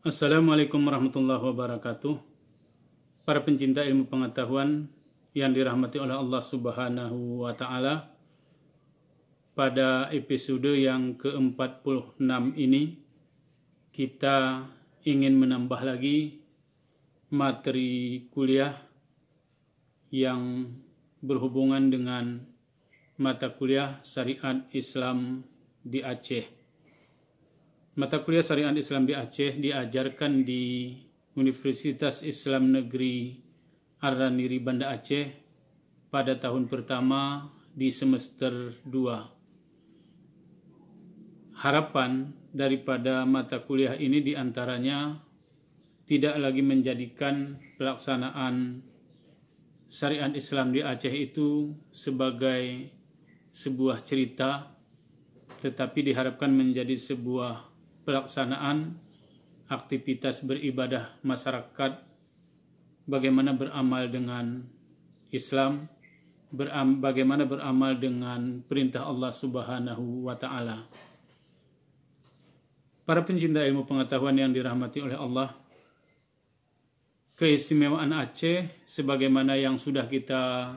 Assalamualaikum warahmatullahi wabarakatuh. Para pencinta ilmu pengetahuan yang dirahmati oleh Allah Subhanahu wa Ta'ala, pada episode yang ke-46 ini kita ingin menambah lagi materi kuliah yang berhubungan dengan mata kuliah Syariat Islam di Aceh. Mata kuliah Syariat Islam di Aceh diajarkan di Universitas Islam Negeri Ar-Raniri Banda Aceh pada tahun pertama di semester 2. Harapan daripada mata kuliah ini diantaranya tidak lagi menjadikan pelaksanaan Syariat Islam di Aceh itu sebagai sebuah cerita, tetapi diharapkan menjadi sebuah pelaksanaan aktivitas beribadah masyarakat, bagaimana beramal dengan Islam, bagaimana beramal dengan perintah Allah Subhanahu wa Ta'ala. Para pencinta ilmu pengetahuan yang dirahmati oleh Allah, keistimewaan Aceh sebagaimana yang sudah kita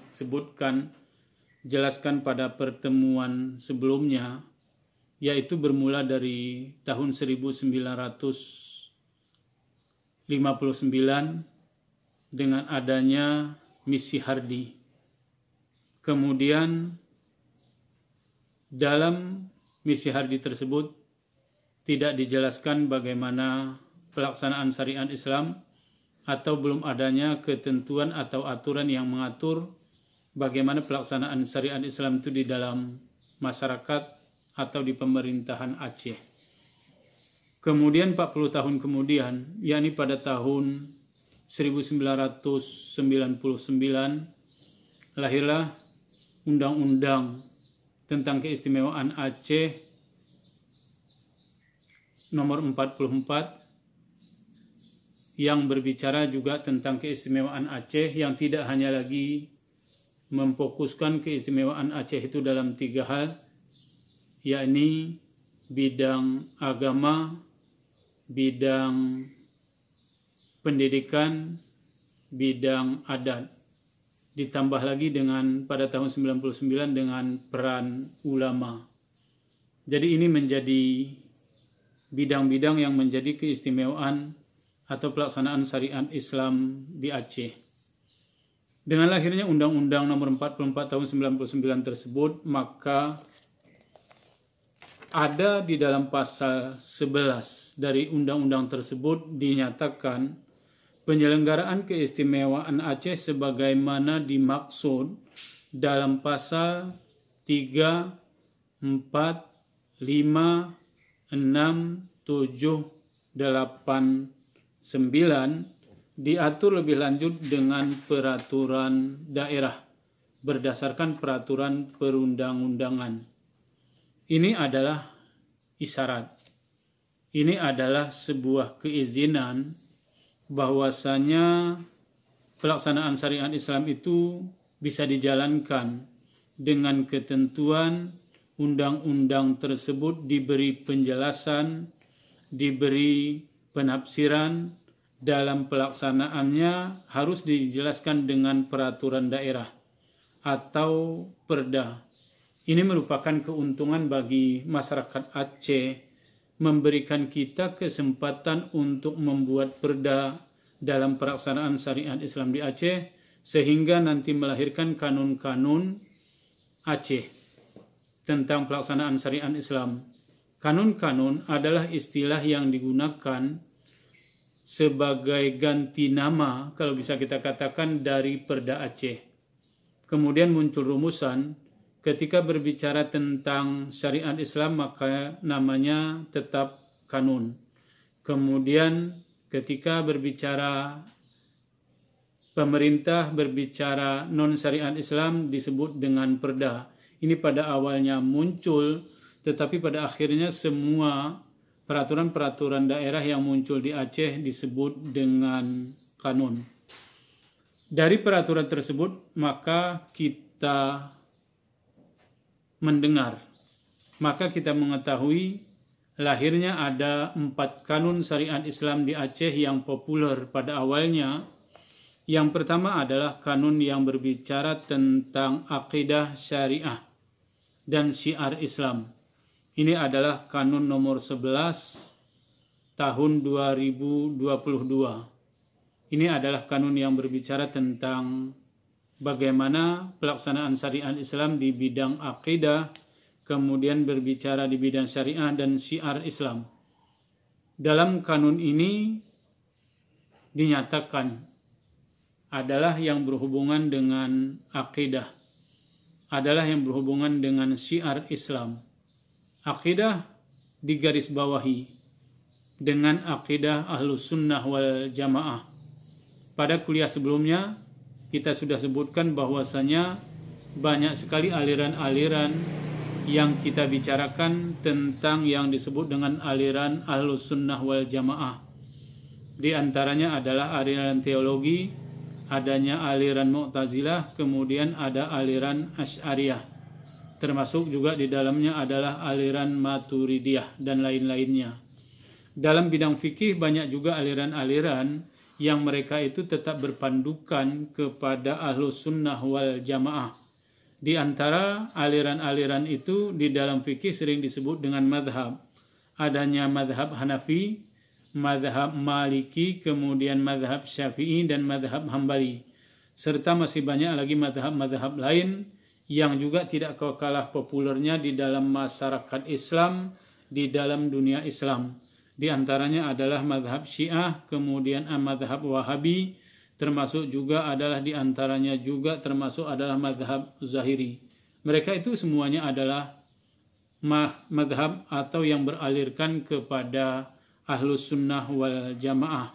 sebutkan, jelaskan pada pertemuan sebelumnya, yaitu bermula dari tahun 1959 dengan adanya misi Hardi. Kemudian dalam misi Hardi tersebut tidak dijelaskan bagaimana pelaksanaan syariat Islam atau belum adanya ketentuan atau aturan yang mengatur bagaimana pelaksanaan syariat Islam itu di dalam masyarakat atau di pemerintahan Aceh. Kemudian 40 tahun kemudian, yakni pada tahun 1999, lahirlah Undang-Undang tentang Keistimewaan Aceh nomor 44 yang berbicara juga tentang keistimewaan Aceh, yang tidak hanya lagi memfokuskan keistimewaan Aceh itu dalam 3 hal, yakni bidang agama, bidang pendidikan, bidang adat. Ditambah lagi dengan pada tahun 99 dengan peran ulama. Jadi ini menjadi bidang-bidang yang menjadi keistimewaan atau pelaksanaan syariat Islam di Aceh. Dengan lahirnya Undang-Undang nomor 44 tahun 99 tersebut, maka ada di dalam pasal 11 dari undang-undang tersebut dinyatakan penyelenggaraan keistimewaan Aceh sebagaimana dimaksud dalam pasal 3, 4, 5, 6, 7, 8, 9 diatur lebih lanjut dengan peraturan daerah berdasarkan peraturan perundang-undangan. Ini adalah isyarat. Ini adalah sebuah keizinan bahwasanya pelaksanaan syariat Islam itu bisa dijalankan dengan ketentuan undang-undang tersebut, diberi penjelasan, diberi penafsiran, dalam pelaksanaannya harus dijelaskan dengan peraturan daerah atau perda. Ini merupakan keuntungan bagi masyarakat Aceh, memberikan kita kesempatan untuk membuat perda dalam pelaksanaan syariat Islam di Aceh, sehingga nanti melahirkan kanun-kanun Aceh tentang pelaksanaan syariat Islam. Kanun-kanun adalah istilah yang digunakan sebagai ganti nama, kalau bisa kita katakan, dari perda Aceh. Kemudian muncul rumusan. Ketika berbicara tentang syariat Islam, maka namanya tetap kanun. Kemudian ketika berbicara pemerintah, berbicara non-syariat Islam, disebut dengan perda. Ini pada awalnya muncul, tetapi pada akhirnya semua peraturan-peraturan daerah yang muncul di Aceh disebut dengan kanun. Dari peraturan tersebut, maka kita mendengar, maka kita mengetahui lahirnya ada 4 kanun syariat Islam di Aceh yang populer pada awalnya. Yang pertama adalah kanun yang berbicara tentang akidah syariah dan syiar Islam. Ini adalah kanun nomor 11 tahun 2022. Ini adalah kanun yang berbicara tentang bagaimana pelaksanaan syariat Islam di bidang akidah, kemudian berbicara di bidang syariah dan syiar Islam. Dalam kanun ini dinyatakan adalah yang berhubungan dengan akidah, adalah yang berhubungan dengan syiar Islam. Akidah digarisbawahi dengan akidah Ahlus Sunnah wal Jamaah. Pada kuliah sebelumnya kita sudah sebutkan bahwasanya banyak sekali aliran-aliran yang kita bicarakan tentang yang disebut dengan aliran Ahlus Sunnah wal Jamaah. Di antaranya adalah aliran teologi, adanya aliran Mu'tazilah, kemudian ada aliran Asy'ariyah. Termasuk juga di dalamnya adalah aliran Maturidiyah dan lain-lainnya. Dalam bidang fikih banyak juga aliran-aliran yang mereka itu tetap berpandukan kepada Ahlus Sunnah wal Jamaah. Di antara aliran-aliran itu di dalam fikih sering disebut dengan madhab. Adanya madhab Hanafi, madhab Maliki, kemudian madhab Syafi'i dan madhab Hambali. Serta masih banyak lagi madhab-madhab lain yang juga tidak kalah populernya di dalam masyarakat Islam, di dalam dunia Islam. Di antaranya adalah madhab Syiah, kemudian madhab Wahabi, termasuk juga adalah di antaranya juga termasuk adalah madhab Zahiri. Mereka itu semuanya adalah madhab atau yang beralirkan kepada Ahlus Sunnah wal Jamaah.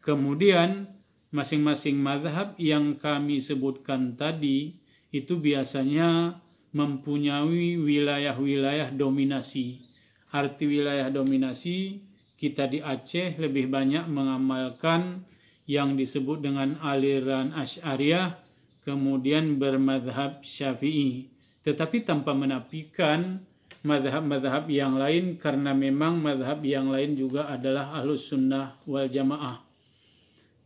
Kemudian masing-masing madhab yang kami sebutkan tadi itu biasanya mempunyai wilayah-wilayah dominasi. Arti wilayah dominasi, kita di Aceh lebih banyak mengamalkan yang disebut dengan aliran Asy'ariyah, kemudian bermadhab Syafi'i. Tetapi tanpa menafikan madhab-madhab yang lain, karena memang madhab yang lain juga adalah Ahlus Sunnah wal Jamaah.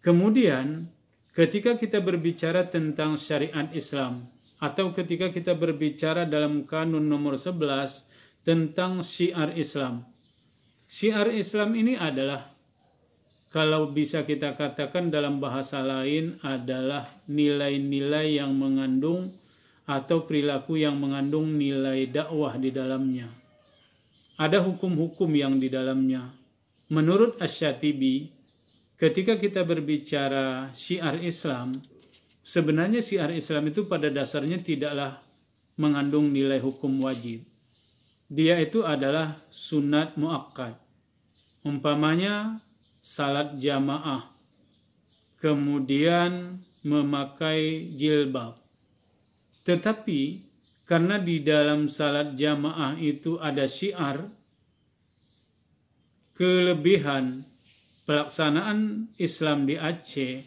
Kemudian ketika kita berbicara tentang syariat Islam, atau ketika kita berbicara dalam kanun nomor 11 tentang syiar Islam. Syiar Islam ini adalah, kalau bisa kita katakan dalam bahasa lain, adalah nilai-nilai yang mengandung atau perilaku yang mengandung nilai dakwah di dalamnya. Ada hukum-hukum yang di dalamnya. Menurut Asy-Syatibi, ketika kita berbicara syiar Islam, sebenarnya syiar Islam itu pada dasarnya tidaklah mengandung nilai hukum wajib. Dia itu adalah sunat muakkad. Umpamanya salat jamaah, kemudian memakai jilbab. Tetapi karena di dalam salat jamaah itu ada syiar, kelebihan pelaksanaan Islam di Aceh,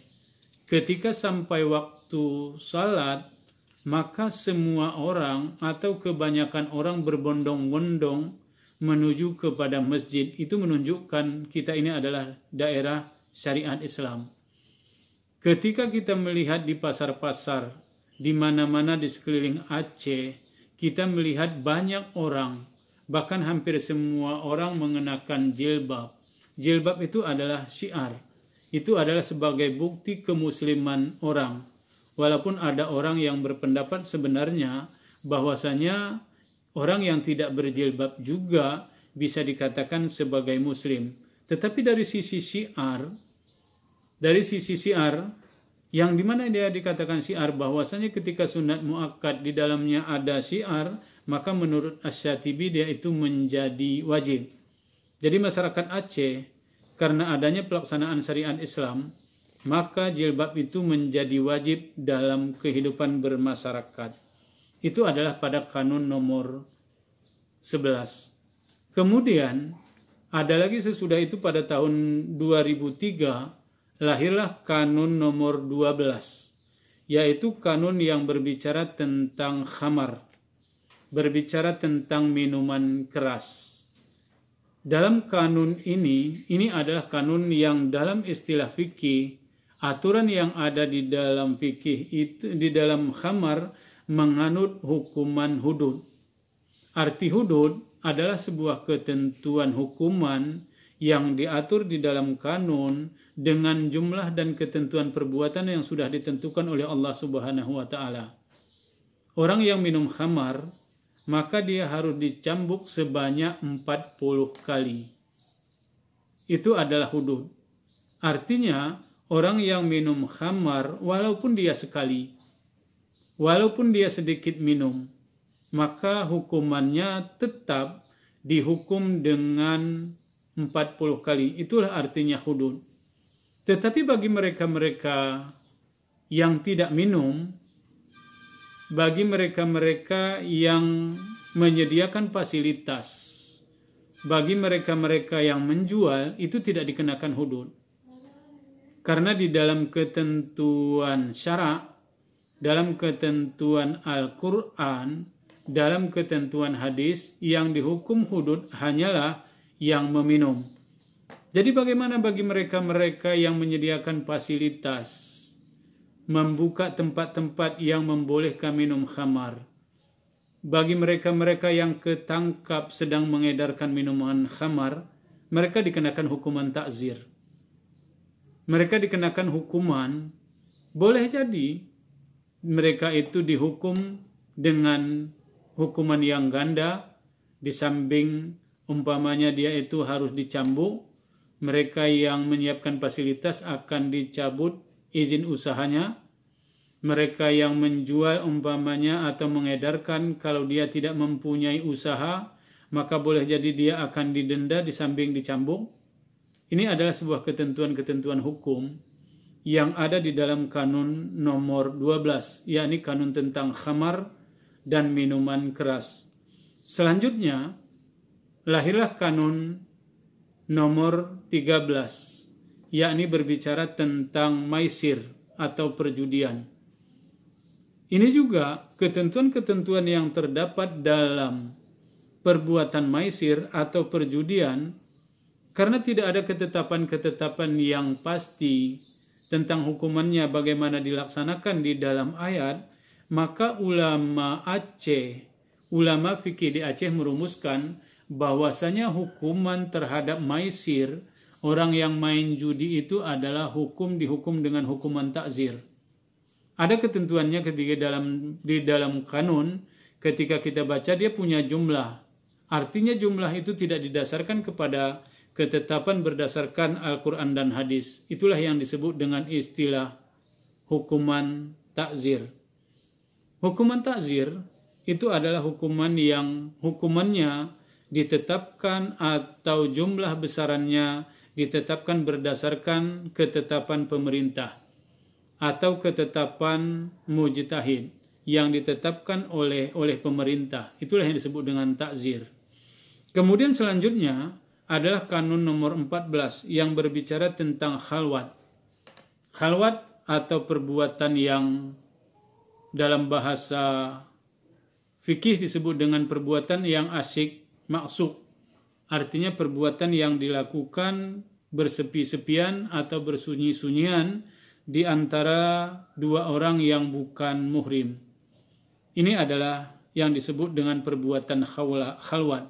ketika sampai waktu salat, maka semua orang atau kebanyakan orang berbondong-bondong menuju kepada masjid. Itu menunjukkan kita ini adalah daerah syariat Islam. Ketika kita melihat di pasar-pasar, di mana-mana di sekeliling Aceh, kita melihat banyak orang, bahkan hampir semua orang mengenakan jilbab. Jilbab itu adalah syiar. Itu adalah sebagai bukti kemusliman orang. Walaupun ada orang yang berpendapat sebenarnya bahwasanya orang yang tidak berjilbab juga bisa dikatakan sebagai muslim. Tetapi dari sisi syiar yang dimana dia dikatakan syiar, bahwasanya ketika sunat muakkad di dalamnya ada syiar, maka menurut Asy-Syatibi dia itu menjadi wajib. Jadi masyarakat Aceh, karena adanya pelaksanaan syariat Islam, maka jilbab itu menjadi wajib dalam kehidupan bermasyarakat. Itu adalah pada kanun nomor 11. Kemudian ada lagi sesudah itu pada tahun 2003 lahirlah kanun nomor 12, yaitu kanun yang berbicara tentang khamar, berbicara tentang minuman keras. dalam kanun ini adalah kanun yang dalam istilah fikih, aturan yang ada di dalam fikih itu, di dalam khamar menganut hukuman hudud. Arti hudud adalah sebuah ketentuan hukuman yang diatur di dalam kanun dengan jumlah dan ketentuan perbuatan yang sudah ditentukan oleh Allah Subhanahu wa taala. Orang yang minum khamar, maka dia harus dicambuk sebanyak 40 kali. Itu adalah hudud. Artinya, orang yang minum khamar, walaupun dia sekali, walaupun dia sedikit minum, maka hukumannya tetap dihukum dengan 40 kali. Itulah artinya hudud. Tetapi bagi mereka-mereka yang tidak minum, bagi mereka-mereka yang menyediakan fasilitas, bagi mereka-mereka yang menjual, itu tidak dikenakan hudud. Karena di dalam ketentuan syarak, dalam ketentuan Al-Quran, dalam ketentuan hadis, yang dihukum hudud hanyalah yang meminum. Jadi bagaimana bagi mereka-mereka yang menyediakan fasilitas, membuka tempat-tempat yang membolehkan minum khamar? Bagi mereka-mereka yang ketangkap sedang mengedarkan minuman khamar, mereka dikenakan hukuman takzir. Mereka dikenakan hukuman, boleh jadi mereka itu dihukum dengan hukuman yang ganda, di samping umpamanya dia itu harus dicambuk, mereka yang menyiapkan fasilitas akan dicabut izin usahanya, mereka yang menjual umpamanya atau mengedarkan kalau dia tidak mempunyai usaha, maka boleh jadi dia akan didenda di samping dicambuk. Ini adalah sebuah ketentuan-ketentuan hukum yang ada di dalam kanun nomor 12, yakni kanun tentang khamar dan minuman keras. Selanjutnya, lahirlah kanun nomor 13, yakni berbicara tentang maisir atau perjudian. Ini juga ketentuan-ketentuan yang terdapat dalam perbuatan maisir atau perjudian, karena tidak ada ketetapan-ketetapan yang pasti tentang hukumannya bagaimana dilaksanakan di dalam ayat, maka ulama fikih di Aceh merumuskan bahwasanya hukuman terhadap maisir, orang yang main judi itu adalah dihukum dengan hukuman takzir. Ada ketentuannya ketika di dalam kanun, ketika kita baca dia punya jumlah. Artinya jumlah itu tidak didasarkan kepada ketetapan berdasarkan Al-Quran dan hadis. Itulah yang disebut dengan istilah hukuman takzir. Hukuman takzir itu adalah hukuman yang hukumannya ditetapkan atau jumlah besarannya ditetapkan berdasarkan ketetapan pemerintah atau ketetapan mujtahid yang ditetapkan oleh pemerintah. Itulah yang disebut dengan takzir. Kemudian selanjutnya adalah kanun nomor 14 yang berbicara tentang khalwat. Khalwat atau perbuatan yang dalam bahasa fikih disebut dengan perbuatan yang asyik maksuk. Artinya perbuatan yang dilakukan bersepi-sepian atau bersunyi-sunyian di antara dua orang yang bukan muhrim. Ini adalah yang disebut dengan perbuatan khalwat.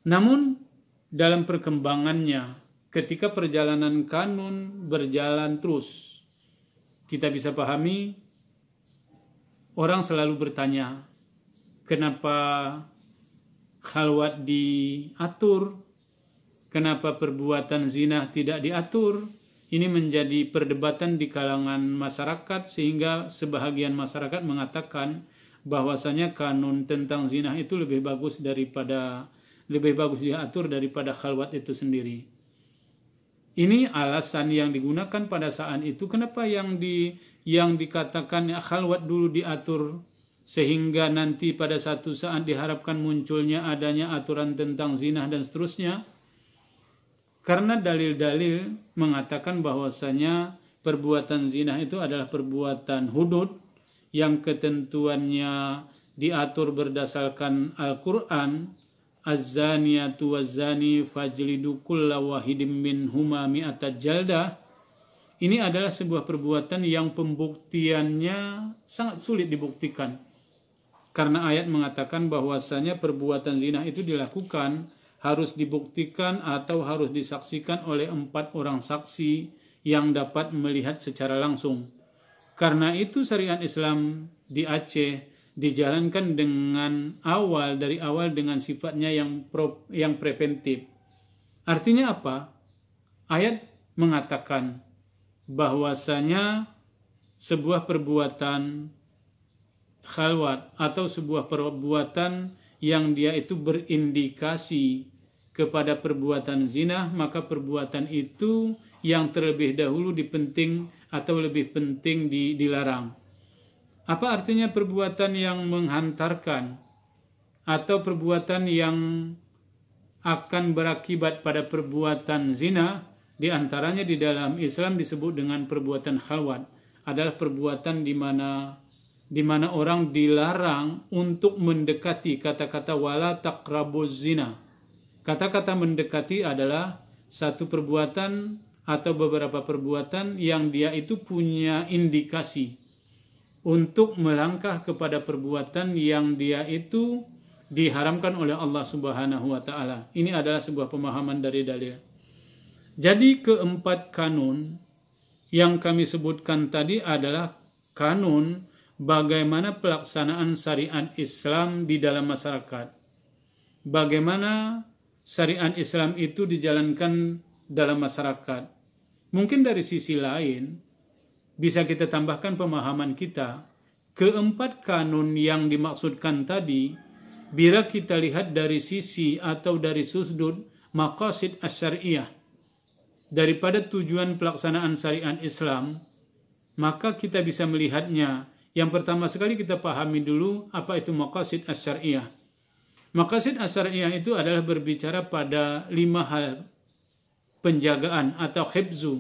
Namun dalam perkembangannya, ketika perjalanan kanun berjalan terus, kita bisa pahami orang selalu bertanya, kenapa khalwat diatur? Kenapa perbuatan zina tidak diatur? Ini menjadi perdebatan di kalangan masyarakat, sehingga sebahagian masyarakat mengatakan bahwasanya kanun tentang zina itu lebih bagus diatur daripada khalwat itu sendiri. Ini alasan yang digunakan pada saat itu. Kenapa yang dikatakan khalwat dulu diatur, sehingga nanti pada satu saat diharapkan munculnya adanya aturan tentang zina dan seterusnya? Karena dalil-dalil mengatakan bahwasanya perbuatan zina itu adalah perbuatan hudud yang ketentuannya diatur berdasarkan Al-Quran az-zaniyatu waz-zani fajlidu kulla wahidin minhuma mi'ata jaldah. Ini adalah sebuah perbuatan yang pembuktiannya sangat sulit dibuktikan. Karena ayat mengatakan bahwasanya perbuatan zina itu dilakukan, harus dibuktikan atau harus disaksikan oleh 4 orang saksi yang dapat melihat secara langsung. Karena itu syariat Islam di Aceh dijalankan dari awal dengan sifatnya yang preventif. Artinya apa? Ayat mengatakan bahwasanya sebuah perbuatan khalwat atau sebuah perbuatan yang dia itu berindikasi kepada perbuatan zina, maka perbuatan itu yang terlebih dahulu lebih penting dilarang. Apa artinya perbuatan yang menghantarkan atau perbuatan yang akan berakibat pada perbuatan zina? Di antaranya di dalam Islam disebut dengan perbuatan khalwat, adalah perbuatan di mana orang dilarang untuk mendekati, kata-kata wala taqrabuz zina. Kata-kata mendekati adalah satu perbuatan atau beberapa perbuatan yang dia itu punya indikasi untuk melangkah kepada perbuatan yang dia itu diharamkan oleh Allah Subhanahu wa taala. Ini adalah sebuah pemahaman dari dalil. Jadi keempat kanun yang kami sebutkan tadi adalah kanun bagaimana pelaksanaan syariat Islam di dalam masyarakat. Bagaimana syariat Islam itu dijalankan dalam masyarakat. Mungkin dari sisi lain bisa kita tambahkan pemahaman kita. Keempat kanun yang dimaksudkan tadi, bila kita lihat dari sisi atau dari sudut maqasid asy-syariah, daripada tujuan pelaksanaan syariat Islam, maka kita bisa melihatnya. Yang pertama sekali kita pahami dulu apa itu maqasid asy-syariah. Maqasid asy-syariah itu adalah berbicara pada 5 hal penjagaan atau hifzu,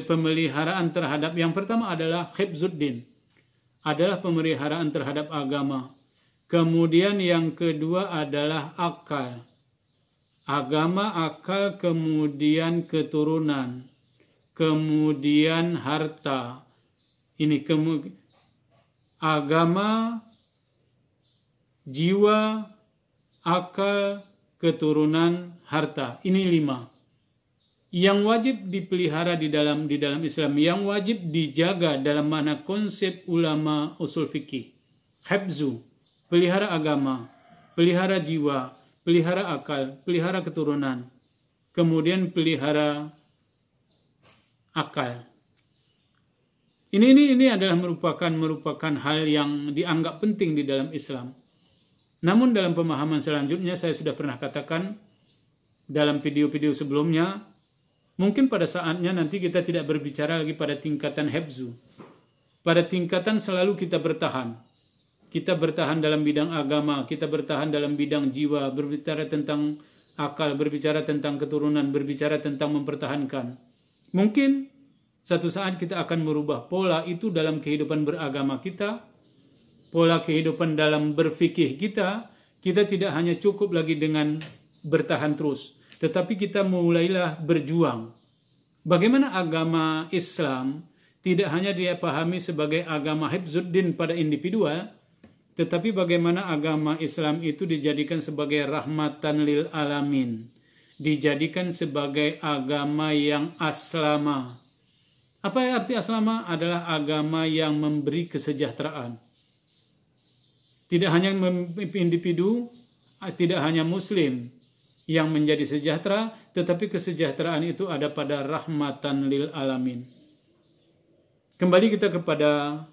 pemeliharaan terhadap. Yang pertama adalah hifzuddin, adalah pemeliharaan terhadap agama. Kemudian yang kedua adalah akal. Agama, akal, kemudian keturunan, kemudian harta. Ini agama, jiwa, akal, keturunan, harta. Ini 5. Yang wajib dipelihara di dalam Islam, yang wajib dijaga dalam makna konsep ulama usul fikih. Hifzu, pelihara agama, pelihara jiwa, pelihara akal, pelihara keturunan, kemudian pelihara akal. Ini adalah merupakan hal yang dianggap penting di dalam Islam. Namun dalam pemahaman selanjutnya saya sudah pernah katakan dalam video-video sebelumnya, mungkin pada saatnya nanti kita tidak berbicara lagi pada tingkatan hifzu. Pada tingkatan selalu kita bertahan. Kita bertahan dalam bidang agama, kita bertahan dalam bidang jiwa, berbicara tentang akal, berbicara tentang keturunan, berbicara tentang mempertahankan. Mungkin satu saat kita akan merubah pola itu dalam kehidupan beragama kita, pola kehidupan dalam berfikih kita. Kita tidak hanya cukup lagi dengan bertahan terus, tetapi kita mulailah berjuang. Bagaimana agama Islam tidak hanya dia pahami sebagai agama hifzuddin pada individual, tetapi bagaimana agama Islam itu dijadikan sebagai rahmatan lil alamin, dijadikan sebagai agama yang aslama. Apa arti aslama? Adalah agama yang memberi kesejahteraan. Tidak hanya individu, tidak hanya muslim yang menjadi sejahtera, tetapi kesejahteraan itu ada pada rahmatan lil alamin. Kembali kita kepada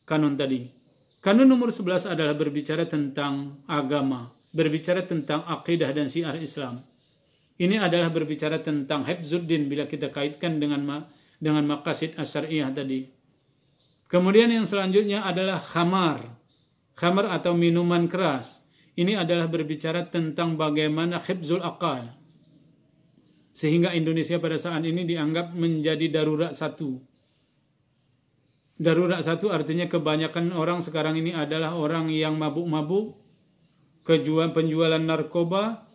kanun tadi. Kanun nomor 11 adalah berbicara tentang agama, berbicara tentang akidah dan syiar Islam. Ini adalah berbicara tentang hifzuddin bila kita kaitkan dengan maqasid asy-syariah tadi. Kemudian yang selanjutnya adalah khamar. Khamar atau minuman keras. Ini adalah berbicara tentang bagaimana hifzul aqal. Sehingga Indonesia pada saat ini dianggap menjadi darurat 1. Darurat 1 artinya kebanyakan orang sekarang ini adalah orang yang mabuk-mabuk, penjualan narkoba,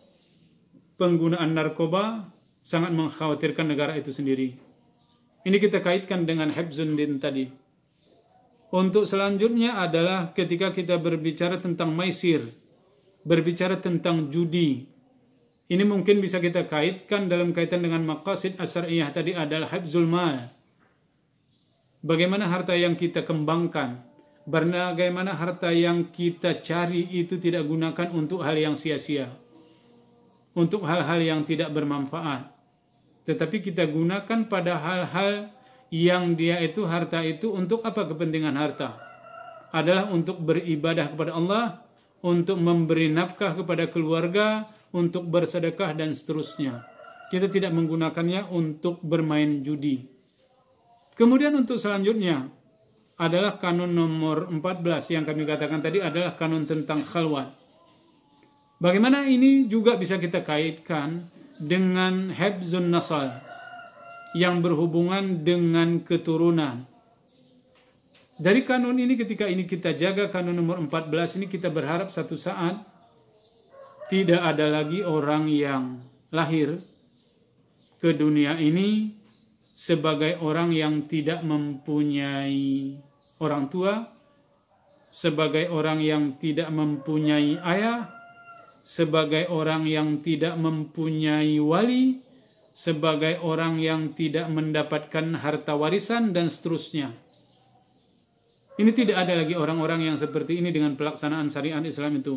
penggunaan narkoba sangat mengkhawatirkan negara itu sendiri. Ini kita kaitkan dengan hifzun din tadi. Untuk selanjutnya adalah ketika kita berbicara tentang maisir, berbicara tentang judi. Ini mungkin bisa kita kaitkan dalam kaitan dengan maqasid asyariyah tadi adalah hifzul mal. Bagaimana harta yang kita kembangkan, bagaimana harta yang kita cari itu tidak gunakan untuk hal yang sia-sia, untuk hal-hal yang tidak bermanfaat, tetapi kita gunakan pada hal-hal yang dia itu harta itu untuk apa kepentingan harta? Adalah untuk beribadah kepada Allah, untuk memberi nafkah kepada keluarga, untuk bersedekah dan seterusnya. Kita tidak menggunakannya untuk bermain judi. Kemudian untuk selanjutnya adalah kanun nomor 14 yang kami katakan tadi adalah kanun tentang khalwat. Bagaimana ini juga bisa kita kaitkan dengan hifzun nasal yang berhubungan dengan keturunan. Dari kanun ini ketika ini kita jaga kanun nomor 14 ini kita berharap satu saat tidak ada lagi orang yang lahir ke dunia ini sebagai orang yang tidak mempunyai orang tua, sebagai orang yang tidak mempunyai ayah, sebagai orang yang tidak mempunyai wali, sebagai orang yang tidak mendapatkan harta warisan, dan seterusnya. Ini tidak ada lagi orang-orang yang seperti ini dengan pelaksanaan syariat Islam itu.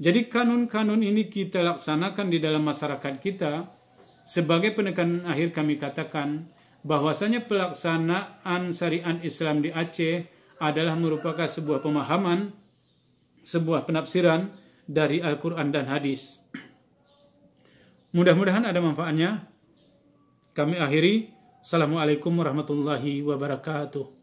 Jadi kanun-kanun ini kita laksanakan di dalam masyarakat kita. Sebagai penekanan akhir kami katakan bahwasanya pelaksanaan syariat Islam di Aceh adalah merupakan sebuah pemahaman, sebuah penafsiran dari Al-Quran dan hadis. Mudah-mudahan ada manfaatnya. Kami akhiri. Assalamualaikum warahmatullahi wabarakatuh.